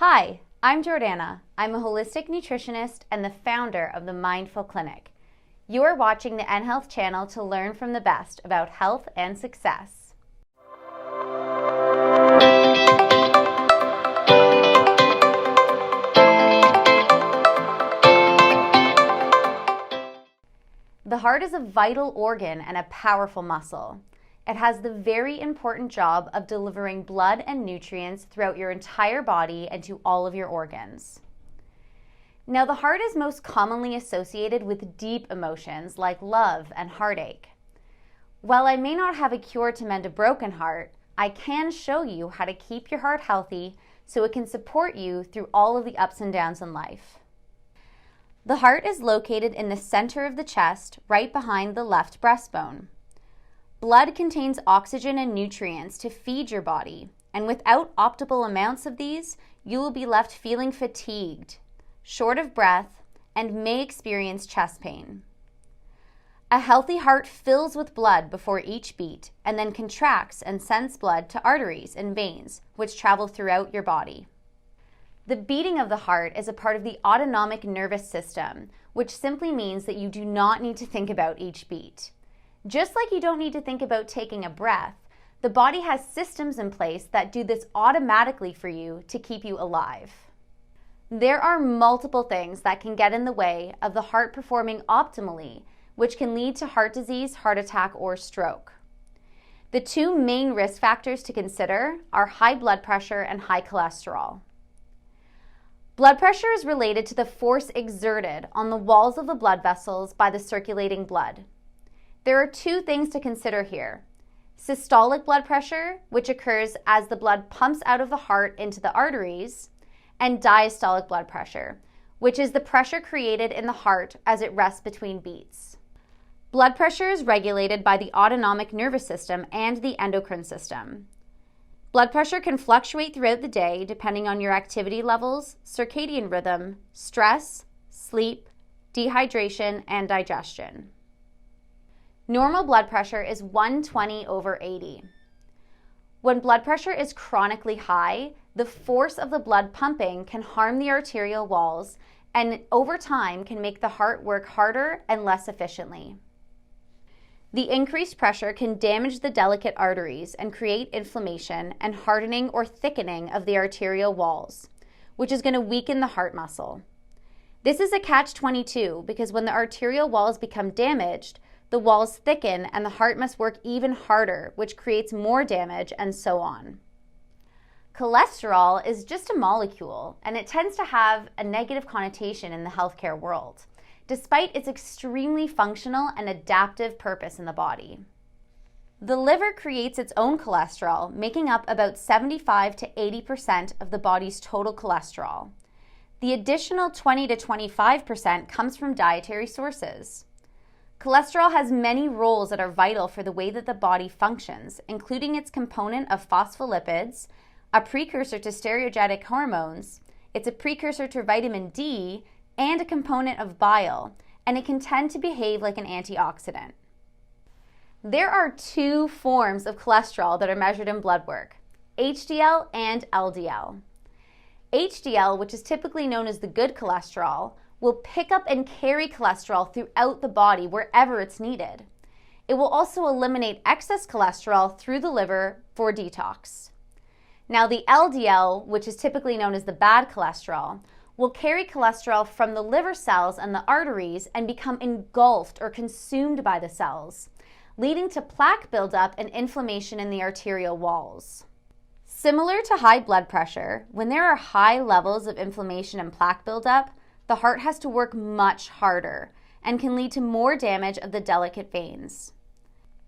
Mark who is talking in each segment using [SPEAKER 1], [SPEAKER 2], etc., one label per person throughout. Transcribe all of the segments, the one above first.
[SPEAKER 1] Hi, I'm Jiordana. I'm a holistic nutritionist and the founder of the Mindful Clinic. You are watching the NHealth channel to learn from the best about health and success. The heart is a vital organ and a powerful muscle. It has the very important job of delivering blood and nutrients throughout your entire body and to all of your organs. Now, the heart is most commonly associated with deep emotions like love and heartache. While I may not have a cure to mend a broken heart, I can show you how to keep your heart healthy so it can support you through all of the ups and downs in life. The heart is located in the center of the chest, right behind the left breastbone. Blood contains oxygen and nutrients to feed your body, and without optimal amounts of these, you will be left feeling fatigued, short of breath, and may experience chest pain. A healthy heart fills with blood before each beat and then contracts and sends blood to arteries and veins, which travel throughout your body. The beating of the heart is a part of the autonomic nervous system, which simply means that you do not need to think about each beat. Just like you don't need to think about taking a breath, the body has systems in place that do this automatically for you to keep you alive. There are multiple things that can get in the way of the heart performing optimally, which can lead to heart disease, heart attack, or stroke. The two main risk factors to consider are high blood pressure and high cholesterol. Blood pressure is related to the force exerted on the walls of the blood vessels by the circulating blood. There are two things to consider here. Systolic blood pressure, which occurs as the blood pumps out of the heart into the arteries, and diastolic blood pressure, which is the pressure created in the heart as it rests between beats. Blood pressure is regulated by the autonomic nervous system and the endocrine system. Blood pressure can fluctuate throughout the day depending on your activity levels, circadian rhythm, stress, sleep, dehydration, and digestion. Normal blood pressure is 120/80. When blood pressure is chronically high, the force of the blood pumping can harm the arterial walls and over time can make the heart work harder and less efficiently. The increased pressure can damage the delicate arteries and create inflammation and hardening or thickening of the arterial walls, which is going to weaken the heart muscle. This is a catch-22 because when the arterial walls become damaged, the walls thicken and the heart must work even harder, which creates more damage, and so on. Cholesterol is just a molecule, and it tends to have a negative connotation in the healthcare world, despite its extremely functional and adaptive purpose in the body. The liver creates its own cholesterol, making up about 75 to 80% of the body's total cholesterol. The additional 20 to 25% comes from dietary sources. Cholesterol has many roles that are vital for the way that the body functions, including its component of phospholipids, a precursor to steroidic hormones, it's a precursor to vitamin D, and a component of bile, and it can tend to behave like an antioxidant. There are two forms of cholesterol that are measured in blood work, HDL and LDL. HDL, which is typically known as the good cholesterol, will pick up and carry cholesterol throughout the body wherever it's needed. It will also eliminate excess cholesterol through the liver for detox. Now, the LDL, which is typically known as the bad cholesterol, will carry cholesterol from the liver cells and the arteries and become engulfed or consumed by the cells, leading to plaque buildup and inflammation in the arterial walls. Similar to high blood pressure, when there are high levels of inflammation and plaque buildup, the heart has to work much harder and can lead to more damage of the delicate veins.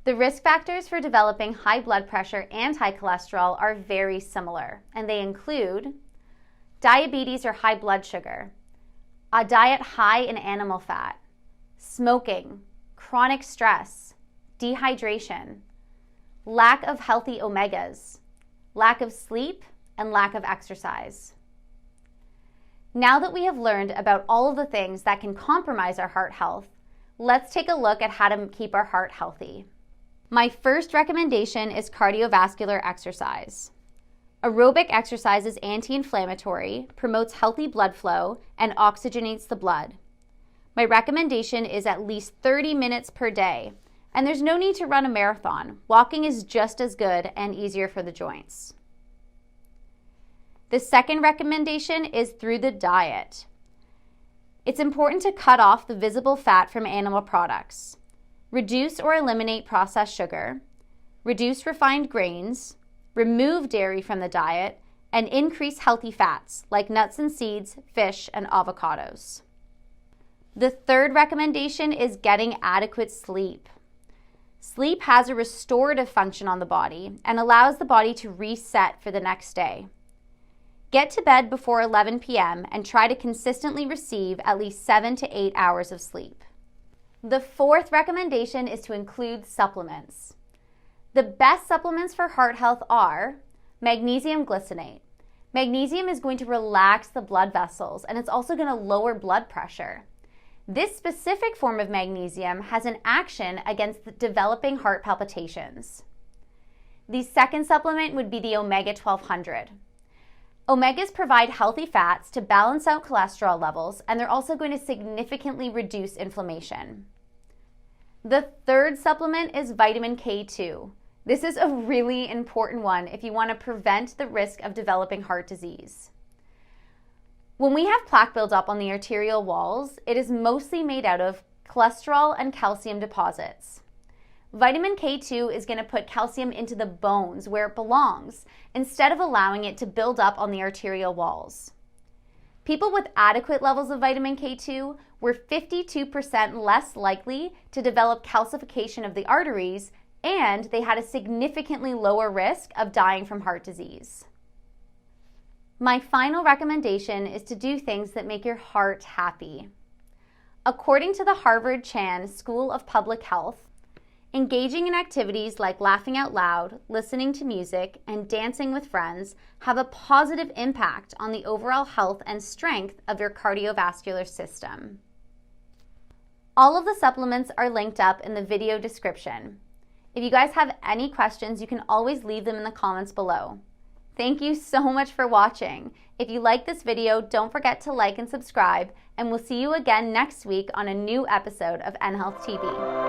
[SPEAKER 1] The risk factors for developing high blood pressure and high cholesterol are very similar, and they include diabetes or high blood sugar, a diet high in animal fat, smoking, chronic stress, dehydration, lack of healthy omegas, lack of sleep, and lack of exercise. Now that we have learned about all of the things that can compromise our heart health, let's take a look at how to keep our heart healthy. My first recommendation is cardiovascular exercise. Aerobic exercise is anti-inflammatory, promotes healthy blood flow, and oxygenates the blood. My recommendation is at least 30 minutes per day, and there's no need to run a marathon. Walking is just as good and easier for the joints. The second recommendation is through the diet. It's important to cut off the visible fat from animal products, reduce or eliminate processed sugar, reduce refined grains, remove dairy from the diet, and increase healthy fats like nuts and seeds, fish, and avocados. The third recommendation is getting adequate sleep. Sleep has a restorative function on the body and allows the body to reset for the next day. Get to bed before 11 p.m. and try to consistently receive at least 7 to 8 hours of sleep. The fourth recommendation is to include supplements. The best supplements for heart health are magnesium glycinate. Magnesium is going to relax the blood vessels, and it's also going to lower blood pressure. This specific form of magnesium has an action against the developing heart palpitations. The second supplement would be the omega 1200. Omegas provide healthy fats to balance out cholesterol levels, and they're also going to significantly reduce inflammation. The third supplement is vitamin K2. This is a really important one if you want to prevent the risk of developing heart disease. When we have plaque buildup on the arterial walls, it is mostly made out of cholesterol and calcium deposits. Vitamin K2 is going to put calcium into the bones where it belongs, instead of allowing it to build up on the arterial walls. People with adequate levels of vitamin K2 were 52% less likely to develop calcification of the arteries, and they had a significantly lower risk of dying from heart disease. My final recommendation is to do things that make your heart happy. According to the Harvard Chan School of Public Health, engaging in activities like laughing out loud, listening to music, and dancing with friends have a positive impact on the overall health and strength of your cardiovascular system. All of the supplements are linked up in the video description. If you guys have any questions, you can always leave them in the comments below. Thank you so much for watching. If you like this video, don't forget to like and subscribe, and we'll see you again next week on a new episode of NHealth TV.